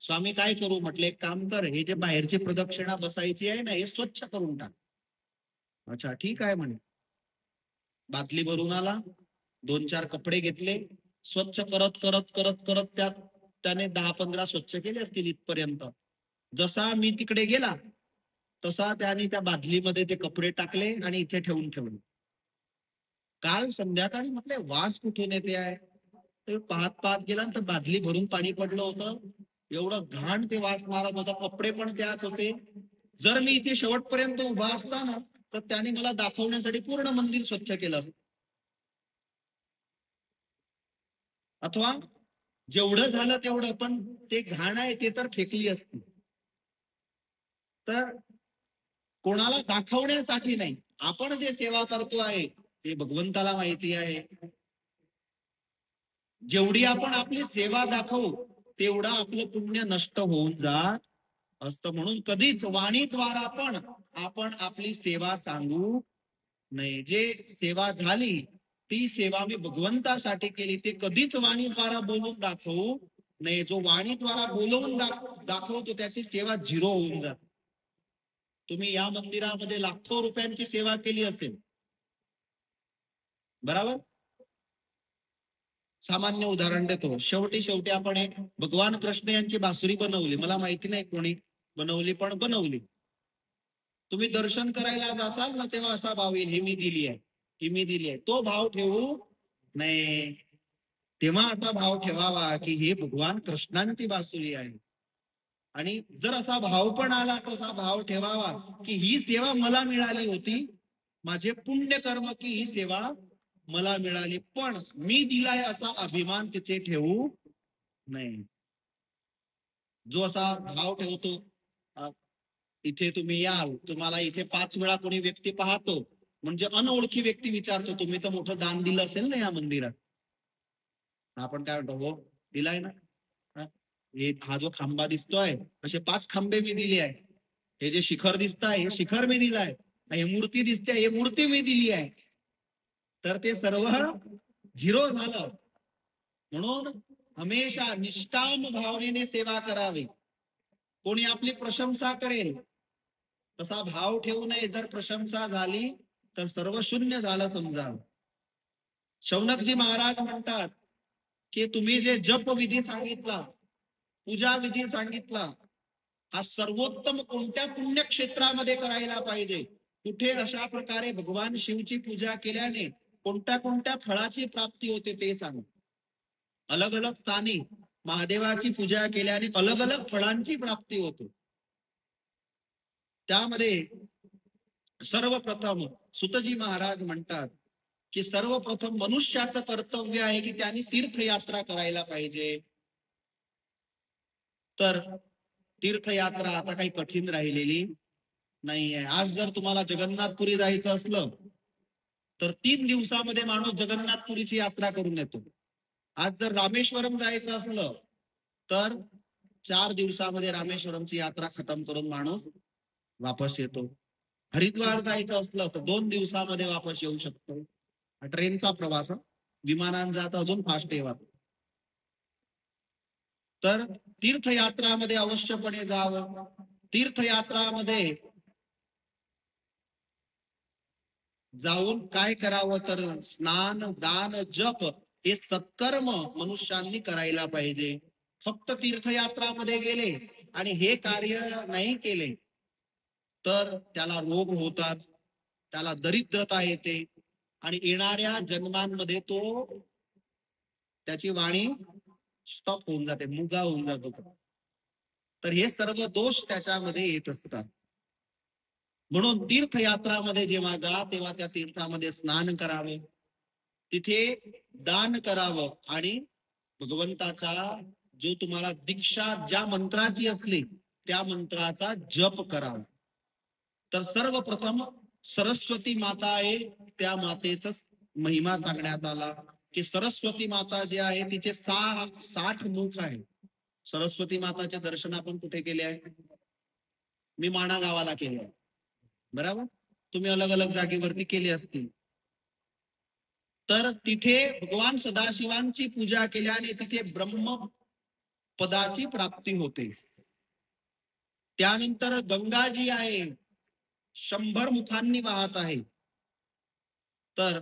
स्वामी काय करू? म्हटलं एक काम कर, हे जे बाहेरची प्रदक्षिणा बसायची आहे ना, हे स्वच्छ करून टाक. अच्छा ठीक आहे म्हणे. बाटली भरून आला, 2-4 कपडे घेतले, स्वच्छ करत करत करत करत त्याने 10-15 स्वच्छ केले असतील इथपर्यंत. जसा मी तिकडे गेला तसा त्याने त्या बादलीमध्ये ते कपडे टाकले आणि इथे ठेवून ठेवले. काल संध्याकाळी म्हटले वास कुठून येते आहे. ते पाहत पाहत गेला तर बादली भरून पाणी पडलं होतं. एवढं घाण ते वास मारत होता, कपडे पण त्यात होते. जर मी इथे शेवटपर्यंत उभा असता ना, तर त्याने मला दाखवण्यासाठी पूर्ण मंदिर स्वच्छ केलं असतं. अथवा जेवढं झालं तेवढं, पण ते घाण आहे ते तर फेकली असती. तर कोणाला दाखवण्यासाठी नाही, आपण जे सेवा करतो आहे ते भगवंताला माहिती आहे. जेवढी आपण आपली सेवा दाखवू तेवढं आपलं पुण्य नष्ट होऊन जात असतं. म्हणून कधीच वाणीद्वारा पण आपण आपली सेवा सांगू नये. जे सेवा झाली ती सेवा मी भगवंतासाठी केली, ते कधीच वाणीद्वारा बोलून दाखवू नये. जो वाणीद्वारा बोलवून दाखवतो त्याची सेवा झिरो होऊन जाते. तुम्ही या मंदिरामध्ये लाखो रुपयांची सेवा केली असेल, बरोबर. सामान्य उदाहरण देतो. शेवटी शेवटी आपण एक भगवान कृष्ण यांची बासुरी बनवली. मला माहिती नाही कोणी बनवली, पण बनवली. तुम्ही दर्शन करायला जासाल ना, तेव्हा असा भाव येईल, ही मी दिली आहे, ही मी दिली आहे. तो भाव ठेवू नये. तेव्हा असा भाव ठेवावा की हे भगवान कृष्णांची बासुरी आहे. आणि जर असा भाव पण आला, तसा भाव ठेवावा की ही सेवा मला मिळाली होती, माझे पुण्य कर्म की ही सेवा मला मिळाली, पण मी दिलाय असा अभिमान तिथे ठेवू नये. जो असा भाव ठेवतो, इथे तुम्ही याल, तुम्हाला इथे 5 वेळा कोणी व्यक्ती पाहतो, म्हणजे अनोळखी व्यक्ती विचारतो, तुम्ही तर मोठं दान दिलं असेल ना या मंदिरात. आपण काय म्हणतो, हो दिलाय ना. हा जो खांबा दिसतोय, असे 5 खांबे मी दिले आहे. हे जे शिखर दिसत आहे, हे शिखर मी दिलाय. हे मूर्ती दिसते, हे मूर्ती मी दिली आहे. तर ते सर्व झिरो झालं. म्हणून हमेशा निष्काम भावनेने सेवा करावी. कोणी आपली प्रशंसा करेल तसा भाव ठेवू नये. जर प्रशंसा झाली तर सर्व शून्य झालं समजा. शौनकजी महाराज म्हणतात की तुम्ही जे जप विधी सांगितला, पूजा विधी सांगितला, हा सर्वोत्तम कोणत्या पुण्यक्षेत्रामध्ये करायला पाहिजे, कुठे अशा प्रकारे भगवान शिवची पूजा केल्याने कोणत्या कोणत्या फळाची प्राप्ती होते ते सांग. अलग अलग स्थानी महादेवाची पूजा केल्याने अलग अलग फळांची प्राप्ती होते. त्यामध्ये सर्वप्रथम सुतजी महाराज म्हणतात की सर्वप्रथम मनुष्याचं कर्तव्य आहे की त्यांनी तीर्थयात्रा करायला पाहिजे. तर तीर्थयात्रा आता काही कठीण राहिलेली नाहीये. आज जर तुम्हाला जगन्नाथपुरी जायचं असलं तर 3 दिवसामध्ये माणूस जगन्नाथपुरीची यात्रा करून येतो. आज जर रामेश्वरम जायचं असलं तर 4 दिवसामध्ये रामेश्वरमची यात्रा खतम करून माणूस वापस येतो. हरिद्वार जायचं असलं तर 2 दिवसामध्ये वापस येऊ शकतो. ट्रेनचा प्रवास, विमानानं जात अजून फास्ट येवा. तर तीर्थयात्रामध्ये अवश्यपणे जावं. तीर्थयात्रामध्ये जाऊन काय करावं, तर स्नान दान जप हे सत्कर्म मनुष्यांनी करायला पाहिजे. फक्त तीर्थयात्रामध्ये गेले आणि हे कार्य नाही केले तर त्याला रोग होतात, त्याला दरिद्रता येते आणि येणाऱ्या जन्मांमध्ये तो त्याची वाणी स्टॉप होऊन जाते, मुगा होऊन जातो. तर हे सर्व दोष त्याच्यामध्ये येत असतात. म्हणून तीर्थयात्रामध्ये जेव्हा जा तेव्हा त्या तीर्थामध्ये स्नान करावे, तिथे दान करावं आणि भगवंताचा जो तुम्हाला दीक्षा ज्या मंत्राची असली त्या मंत्राचा जप करावा. तर सर्वप्रथम सरस्वती माता आहे, त्या मातेचा महिमा सांगण्यात आला की सरस्वती माता जी आहे तिचे 60 मुख आहे. सरस्वती माताचे दर्शन आपण कुठे केले आहे? मी माणा गावाला केले आहे, बरोबर. तुम्ही अलग अलग जागेवरती केले असतील. तर तिथे भगवान सदाशिवांची पूजा केल्याने तिथे ब्रह्म पदाची प्राप्ती होते. त्यानंतर गंगा जी आहे 100 मुखांनी वाहत आहे. तर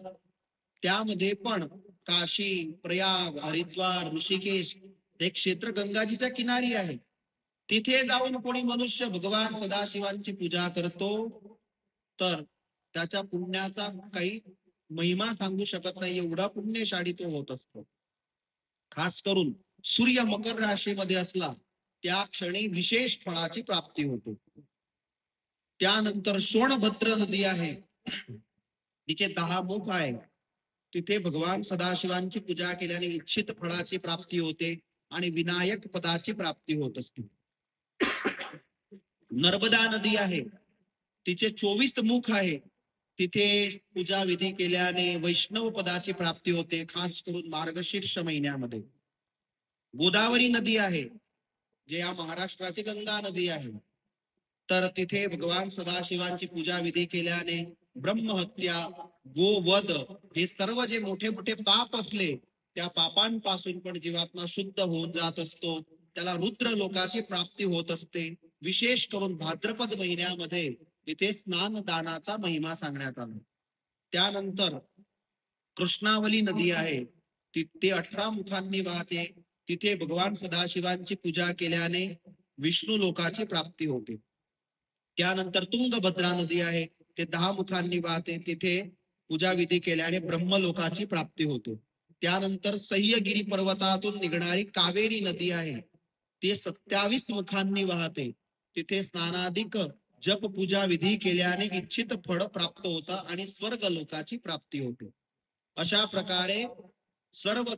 त्यामध्ये पण काशी, प्रयाग, हरिद्वार, ऋषिकेश हे क्षेत्र गंगाजीच्या किनारी आहे. तिथे जाऊन कोणी मनुष्य भगवान सदाशिवांची पूजा करतो तर त्याच्या पुण्याचा काही महिमा सांगू शकत नाही, एवढा पुण्यशाळी तो होत असतो. खास करून सूर्य मकर राशीमध्ये असला त्या क्षणी विशेष फळाची प्राप्ती होते. त्यानंतर सोनभद्र नदी आहे, तिचे 10 मुख आहे. तिथे भगवान सदाशिवांची पूजा केल्याने इच्छित फळाची प्राप्ती होते आणि विनायक पदाची प्राप्ती होत असते. नर्मदा नदी आहे, तिचे 24 मुख आहे. तिथे पूजा विधी केल्याने वैष्णव पदाची प्राप्ती होते, खास करून मार्गशीर्ष महिन्यामध्ये. गोदावरी नदी आहे, जे या महाराष्ट्राची गंगा नदी आहे. तर तिथे भगवान सदाशिवांची पूजा विधी केल्याने ब्रह्महत्या, गोवध हे सर्व जे मोठे मोठे पाप असले त्या पापांपासून पण जीवात्मा शुद्ध होऊन जात असतो. त्याला रुद्र लोकाची प्राप्ती होत असते. विशेष करून भाद्रपद महिन्यामध्ये इथे स्नान दानाचा महिमा सांगण्यात आला. त्यानंतर कृष्णावली नदी आहे, ती 18 मुखांनी वाहते. तिथे भगवान सदाशिवांची पूजा केल्याने विष्णू लोकाची प्राप्ती होते. त्यानंतर तुंगभद्रा नदी आहे, ते 10 मुखांनी वाहते. तिथे पूजा विधी केल्याने ब्रह्मलोकाची प्राप्ती होते. त्यानंतर सह्यगिरी पर्वतातून निघणारी कावेरी नदी आहे, ती 27 मुखांनी वाहते. तिथे स्नानाधिक जप पूजा विधी केल्याने इच्छित फळ प्राप्त होता आणि स्वर्ग लोकाची प्राप्ती होते. अशा प्रकारे सर्व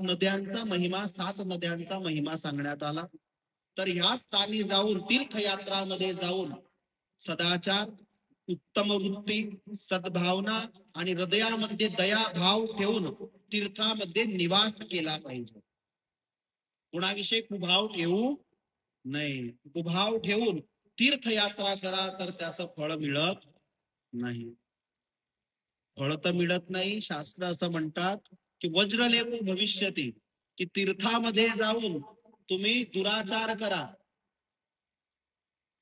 नद्यांचा महिमा, 7 नद्यांचा महिमा सांगण्यात आला. तर ह्या स्थानी जाऊन तीर्थयात्रामध्ये जाऊन सदाचार, उत्तम वृत्ती, सद्भावना आणि हृदयामध्ये दयाभाव ठेवून तीर्थामध्ये निवास केला पाहिजे. कुणाविषयी कुभाव ठेवू नये. कुभाव ठेवून तीर्थयात्रा करा तर त्याचं फळ मिळत नाही. फळ तर मिळत नाही. शास्त्र असं म्हणतात की वज्रलेपो भविष्यती, की तीर्थामध्ये जाऊन तुम्ही दुराचार करा,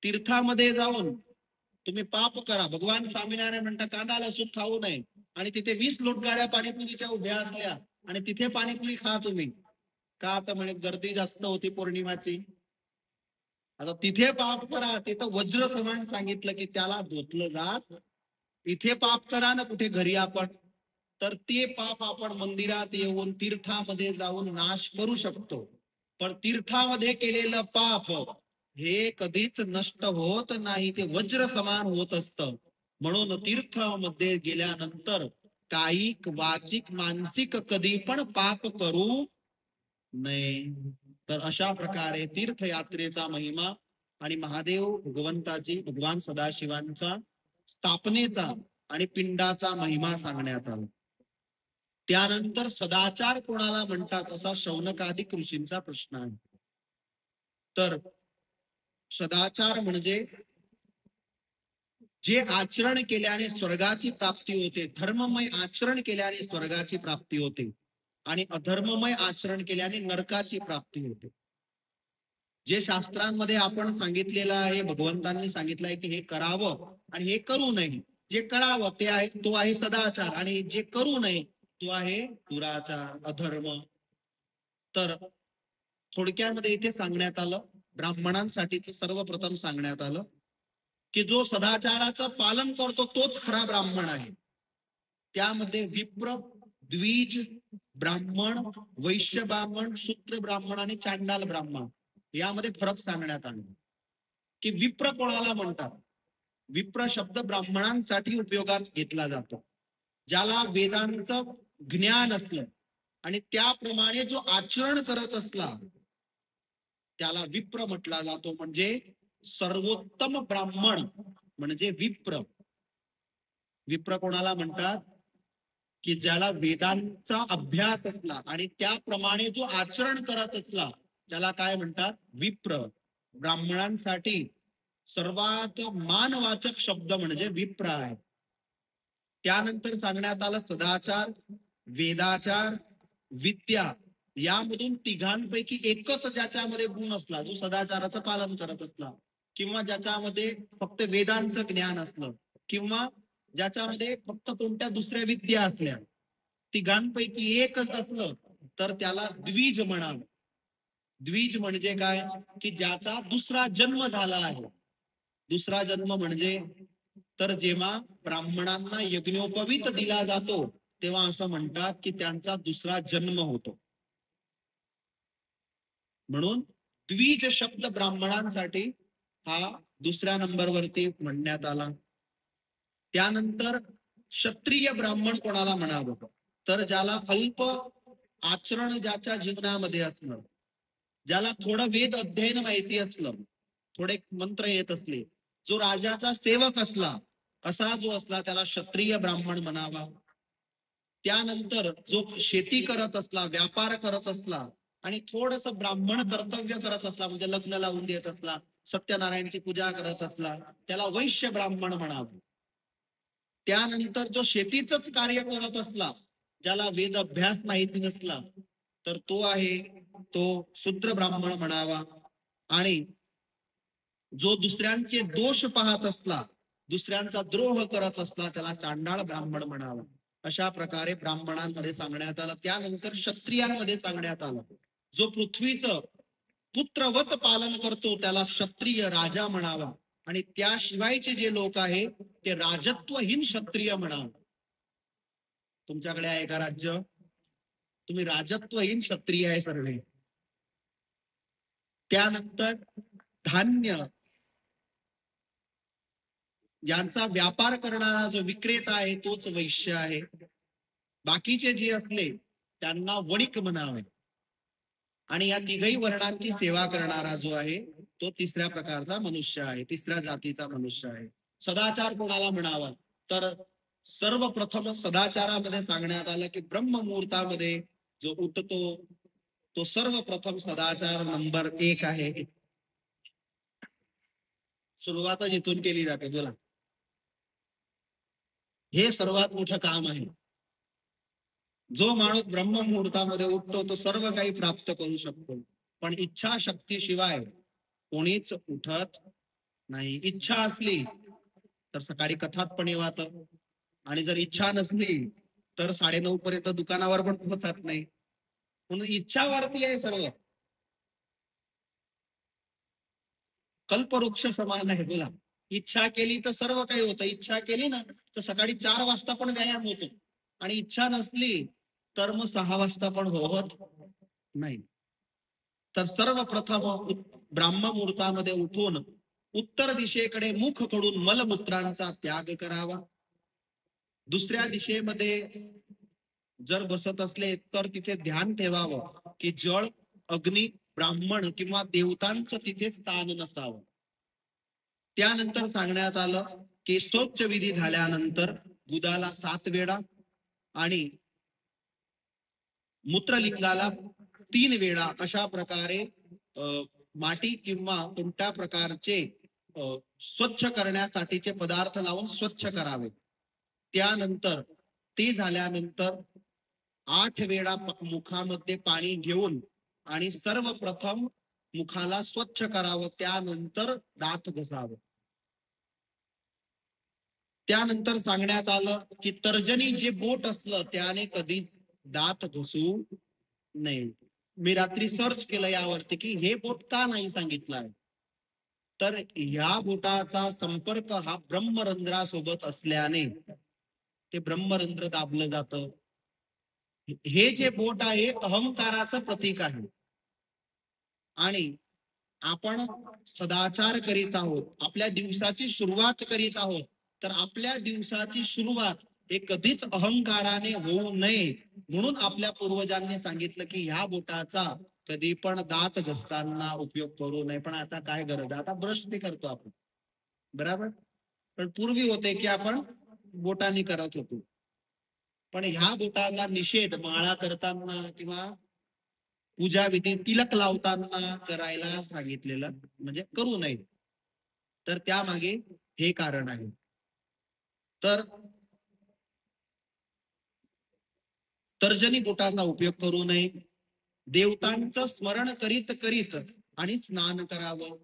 तीर्थामध्ये जाऊन तुम्ही पाप करा. भगवान स्वामीनारायण म्हणतात कांदा लसूण खाऊ नये, आणि तिथे 20 लोटगाड्या पाणीपुरीच्या उभ्या असल्या आणि तिथे पाणीपुरी खा तुम्ही. का तर म्हणे गर्दी जास्त होती पौर्णिमाची. आता तिथे पाप करा, तिथं वज्र समान सांगितलं की त्याला धोतलं जात. इथे पाप करा ना कुठे घरी आपण, तर ते पाप आपण मंदिरात येऊन तीर्थामध्ये जाऊन नाश करू शकतो. पण तीर्थामध्ये केलेलं पाप हे कधीच नष्ट होत नाही, ते वज्र समान होत असतं. म्हणून तीर्थामध्ये गेल्यानंतर कायिक, वाचिक, मानसिक कधी पण पाप करू नये. तर अशा प्रकारे तीर्थयात्रेचा महिमा आणि महादेव भगवंताची, भगवान सदाशिवांचा स्थापनेचा आणि पिंडाचा महिमा सांगण्यात आला. त्यानंतर सदाचार कोणाला म्हणतात असा शौनकादिक ऋषींचा प्रश्न आहे. तर सदाचार म्हणजे जे आचरण केल्याने स्वर्गाची प्राप्ती होते, धर्ममय आचरण केल्याने स्वर्गाची प्राप्ती होते आणि अधर्ममय आचरण केल्याने नरकाची प्राप्ती होते. जे शास्त्रांमध्ये आपण सांगितलेलं आहे, भगवंतांनी सांगितलं आहे की हे करावं आणि हे करू नये. जे करावं ते आहे, तो आहे सदाचार, आणि जे करू नये तो आहे दुराचार, अधर्म. तर थोडक्यामध्ये इथे सांगण्यात आलं, ब्राह्मणांसाठीच सर्वप्रथम सांगण्यात आलं की जो सदाचाराचं पालन करतो तोच खरा ब्राह्मण आहे. त्यामध्ये विप्र, द्विज ब्राह्मण, वैश्य ब्राह्मण, शूद्र ब्राह्मण आणि चांडाल ब्राह्मण यामध्ये फरक सांगण्यात आला. की विप्र कोणाला म्हणतात? विप्र शब्द ब्राह्मणांसाठी उपयोगात घेतला जातो. ज्याला वेदांचं ज्ञान असलं आणि त्याप्रमाणे जो आचरण करत असला त्याला विप्र म्हटला जातो. म्हणजे सर्वोत्तम ब्राह्मण म्हणजे विप्र. विप्र कोणाला म्हणतात? की ज्याला वेदांचा अभ्यास असला आणि त्याप्रमाणे जो आचरण करत असला त्याला काय म्हणतात? विप्र. ब्राह्मणांसाठी सर्वात मानवाचक शब्द म्हणजे विप्र आहे. त्यानंतर सांगण्यात आलं सदाचार, वेदाचार, विद्या, यामधून तिघांपैकी एकच ज्याच्यामध्ये गुण असला, जो सदाचाराचं पालन करत असला, किंवा ज्याच्यामध्ये फक्त वेदांचं ज्ञान असलं, किंवा ज्याच्यामध्ये फक्त कोणत्या दुसऱ्या विद्या असल्या, तिघांपैकी एकच असलं तर त्याला द्विज म्हणावं. द्विज म्हणजे काय? की ज्याचा दुसरा जन्म झाला आहे. दुसरा जन्म म्हणजे तर जेव्हा ब्राह्मणांना यज्ञोपवीत दिला जातो तेव्हा असं म्हणतात की त्यांचा दुसरा जन्म होतो. म्हणून द्विज शब्द ब्राह्मणांसाठी हा दुसऱ्या नंबरवरती म्हणण्यात आला. त्यानंतर क्षत्रिय ब्राह्मण कोणाला म्हणावं, तर ज्याला अल्प आचरण ज्याच्या जीवनामध्ये असलं, ज्याला थोडं वेद अध्ययन माहिती असलं, थोडे मंत्र येत असले, जो राजाचा सेवक असला, असा जो असला त्याला क्षत्रिय ब्राह्मण म्हणावा. त्यानंतर जो शेती करत असला, व्यापार करत असला आणि थोडस ब्राह्मण कर्तव्य करत असला, म्हणजे लग्न लावून देत असला, सत्यनारायणची पूजा करत असला, त्याला वैश्य ब्राह्मण म्हणावं. त्यानंतर जो शेतीच कार्य करत असला, ज्याला वेद अभ्यास माहिती नसला, तर तो आहे तो शूद्र ब्राह्मण म्हणावा. आणि जो दुसऱ्यांचे दोष पाहत असला, दुसऱ्यांचा द्रोह करत असला, त्याला चांडाळ ब्राह्मण म्हणावा. अशा प्रकारे ब्राह्मणांमध्ये सांगण्यात आलं. त्यानंतर क्षत्रियांमध्ये सांगण्यात आलं, जो पृथ्वीचं पुत्रवत पालन करतो त्याला क्षत्रिय राजा म्हणावा. आणि त्याशिवायचे जे लोक आहे ते राजत्वहीन क्षत्रिय म्हणावं. तुमच्याकडे आहे का राज्य? तुम्ही राजत्वहीन क्षत्रिय आहे सर्व. त्यानंतर धान्य यांचा व्यापार करणारा जो विक्रेता आहे तोच वैश्य आहे. बाकीचे जे असले त्यांना वणिक म्हणावे. आणि या तिघही वर्णांची सेवा करणारा जो आहे तो तिसऱ्या प्रकारचा मनुष्य आहे, तिसऱ्या जातीचा मनुष्य आहे. सदाचार कोणाला म्हणावा, तर सर्वप्रथम सदाचारामध्ये सांगण्यात आलं की ब्रह्ममुहूर्तामध्ये जो उठतो तो सर्वप्रथम सदाचार नंबर 1 आहे. सुरुवातच इथून केली जाते. बोला, हे सर्वात मोठं काम आहे. जो माणूस ब्रह्ममुहूर्तामध्ये उठतो तो सर्व काही प्राप्त करू शकतो, पण इच्छाशक्तीशिवाय कोणीच उठत नाही. इच्छा असली तर सकाळी कथात पण येवात, आणि जर इच्छा नसली तर 9:30 पर्यंत दुकानावर पण पोहोचत नाही. म्हणून इच्छावरती आहे सर्व. कल्पवृक्ष समान आहे. बोला, इच्छा केली तर सर्व काही होतं. इच्छा केली ना तर सकाळी 4 वाजता पण व्यायाम होतो, आणि इच्छा नसली तर मग 6 वाजता पण होत नाही. तर सर्वप्रथम ब्राह्ममुहूर्तामध्ये उठून उत्तर दिशेकडे मुख करून मलमूत्रांचा त्याग करावा. दुसऱ्या दिशेमध्ये जर बसत असले तर तिथे ध्यान ठेवावं की जळ, अग्नी, ब्राह्मण किंवा देवतांचं तिथे स्थान नसावं. त्यानंतर सांगण्यात आलं की शौच विधी झाल्यानंतर दुधाला 7 वेळा आणि मूत्रलिंगाला 3 वेळा अशा प्रकारे माती किंवा कोणत्या प्रकारचे स्वच्छ करण्यासाठीचे पदार्थ लावून स्वच्छ करावे. त्यानंतर ते झाल्यानंतर 8 वेळा मुखामध्ये पाणी घेऊन आणि सर्वप्रथम मुखाला स्वच्छ करावं, त्यानंतर दात घसावं. त्यानंतर सांगण्यात आलं की तर्जनी जे बोट असलं त्याने कधीच दात घसू नये. मी रात्री सर्च केलं यावरती की हे बोट का नाही सांगितलंय, तर ह्या बोटाचा संपर्क हा ब्रह्मरंध्रासोबत असल्याने ते ब्रह्मरंध्र दाबलं जातं. हे जे बोट आहे अहंकाराचं प्रतीक आहे. आणि आपण सदाचार करीत आहोत, आपल्या दिवसाची सुरुवात करीत आहोत, तर आपल्या दिवसाची सुरुवात हे कधीच अहंकाराने होऊ नये म्हणून आपल्या पूर्वजांनी सांगितलं की ह्या बोटाचा कधी पण दात घसताना उपयोग करू नये. पण आता काय गरज, आता ब्रश ते करतो आपण, बरोबर. पण पूर्वी होते की आपण बोटाने करत होतो. पण ह्या बोटाचा निषेध माळा करताना किंवा पूजा विधी तिलक लावताना करायला सांगितलेलं, म्हणजे करू नये. तर त्यामागे हे कारण आहे. तर तर्जनी बोटाचा उपयोग करू नये. देवतांचं स्मरण करीत करीत आणि स्नान करावं.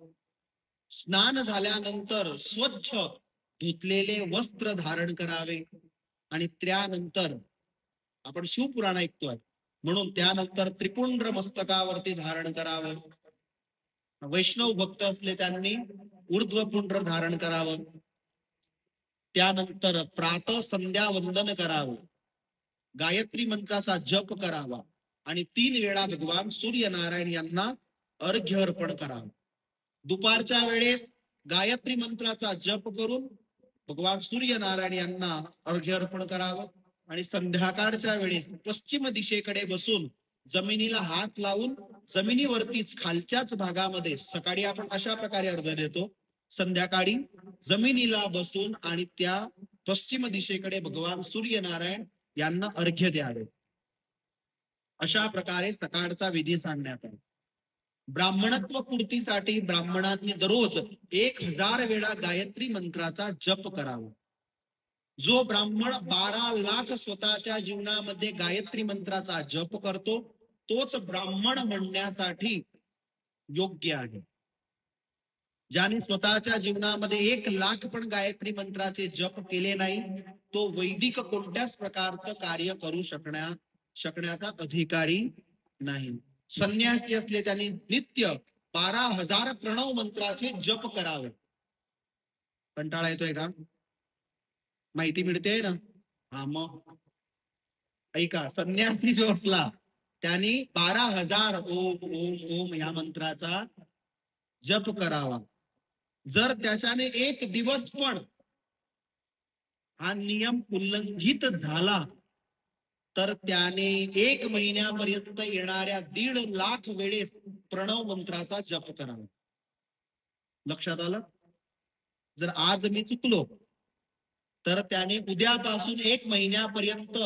स्नान झाल्यानंतर स्वच्छ धुतलेले वस्त्र धारण करावे. आणि त्यानंतर आपण शिवपुराण ऐकतोय म्हणून त्यानंतर त्रिपुंड्र मस्तकावरती धारण करावं. वैष्णव भक्त असले त्यांनी ऊर्ध्वपुंड्र धारण करावं. त्यानंतर प्रातः संध्या वंदन करावं, गायत्री मंत्राचा जप करावा आणि 3 वेळा भगवान सूर्यनारायण यांना अर्घ्य अर्पण करावं. दुपारच्या वेळेस गायत्री मंत्राचा जप करून भगवान सूर्यनारायण यांना अर्घ्य अर्पण करावं आणि संध्याकाळच्या वेळेस पश्चिम दिशेकडे बसून जमिनीला हात लावून जमिनीवरतीच खालच्याच भागामध्ये, सकाळी आपण अशा प्रकारे अर्घ्य देतो, संध्याकाळी जमिनीला बसून आणि त्या पश्चिम दिशेकडे भगवान सूर्यनारायण यांना अर्घ्य द्यावे. अशा प्रकारे सकाळचा विधी सांगण्यात आला. ब्राह्मणत्व पूर्तीसाठी ब्राह्मणांनी दररोज 1000 वेळा गायत्री मंत्राचा जप करावा. जो ब्राह्मण 12 लाख स्वतःच्या जीवनामध्ये गायत्री मंत्राचा जप करतो तोच ब्राह्मण म्हणण्यासाठी योग्य आहे. ज्याने स्वतःच्या जीवनामध्ये 1 लाख पण गायत्री मंत्राचे जप केले नाही तो वैदिक कोणत्याच प्रकारचं कार्य करू शकण्याचा अधिकारी नाही. संन्यासी असले त्यांनी नित्य 12,000 प्रणव मंत्राचे जप करावे. कंटाळा येतोय का? माहिती मिळते ना? हा मग ऐका, संन्यासी जो असला त्यांनी 12,000 ओम ओम ओम या मंत्राचा जप करावा. जर त्याच्याने 1 दिवस पण हा नियम उल्लंघित झाला तर त्याने 1 महिन्यापर्यंत येणाऱ्या 1.5 लाख वेळेस प्रणव मंत्राचा जप करावा. लक्षात आलं? जर आज मी चुकलो तर त्याने उद्यापासून 1 महिन्यापर्यंत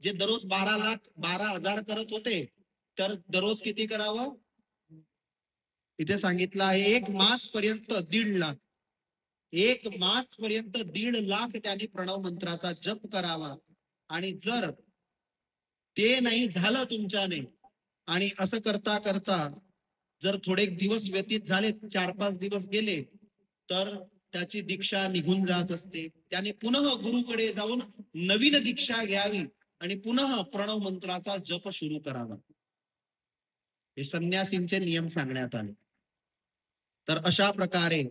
जे दररोज 12,000 करत होते तर दररोज किती करावं? इथे सांगितलं आहे 1 मास पर्यंत 1.5 लाख. 1 मास पर्यंत 1.5 लाख त्याने प्रणव मंत्राचा जप करावा. आणि जर ते नाही झालं तुमच्याने आणि असं करता करता जर थोडे दिवस व्यतीत झाले, 4-5 दिवस गेले तर त्याची दीक्षा निघून जात असते. त्याने पुन्हा गुरुकडे जाऊन नवीन दीक्षा घ्यावी आणि पुन्हा प्रणव मंत्राचा जप सुरू करावा. हे संन्यासींचे नियम सांगण्यात आले. तर अशा प्रकारे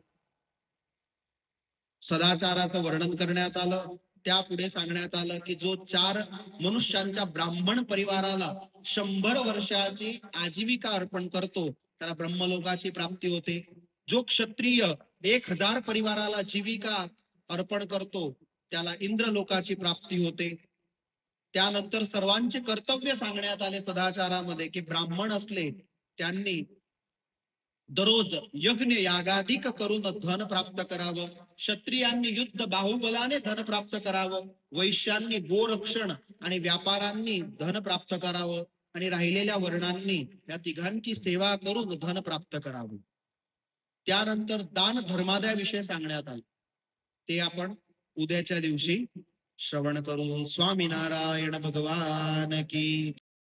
सदाचाराचं वर्णन करण्यात आलं. त्यापुढे सांगण्यात आलं की जो 4 मनुष्यांच्या ब्राह्मण परिवाराला 100 वर्षाची आजीविका अर्पण करतो त्याला ब्रह्मलोकाची प्राप्ती होते. जो क्षत्रिय 1000 परिवाराला जीविका अर्पण करतो त्याला इंद्रलोकाची प्राप्ती होते. त्यानंतर सर्वांचे कर्तव्य सांगण्यात आले सदाचारामध्ये की ब्राह्मण असले त्यांनी दररोज यज्ञ यागाधिक करून धन प्राप्त करावं, क्षत्रियांनी युद्ध बाहुबलाने धन प्राप्त करावं, वैश्यांनी गोरक्षण आणि व्यापारांनी धन प्राप्त करावं आणि राहिलेल्या वर्णांनी या तिघांची सेवा करून धन प्राप्त करावं. त्यानंतर दान धर्मादायाविषयी सांगण्यात आले. ते आपण उद्याच्या दिवशी श्रवण करू. स्वामीनारायण भगवान की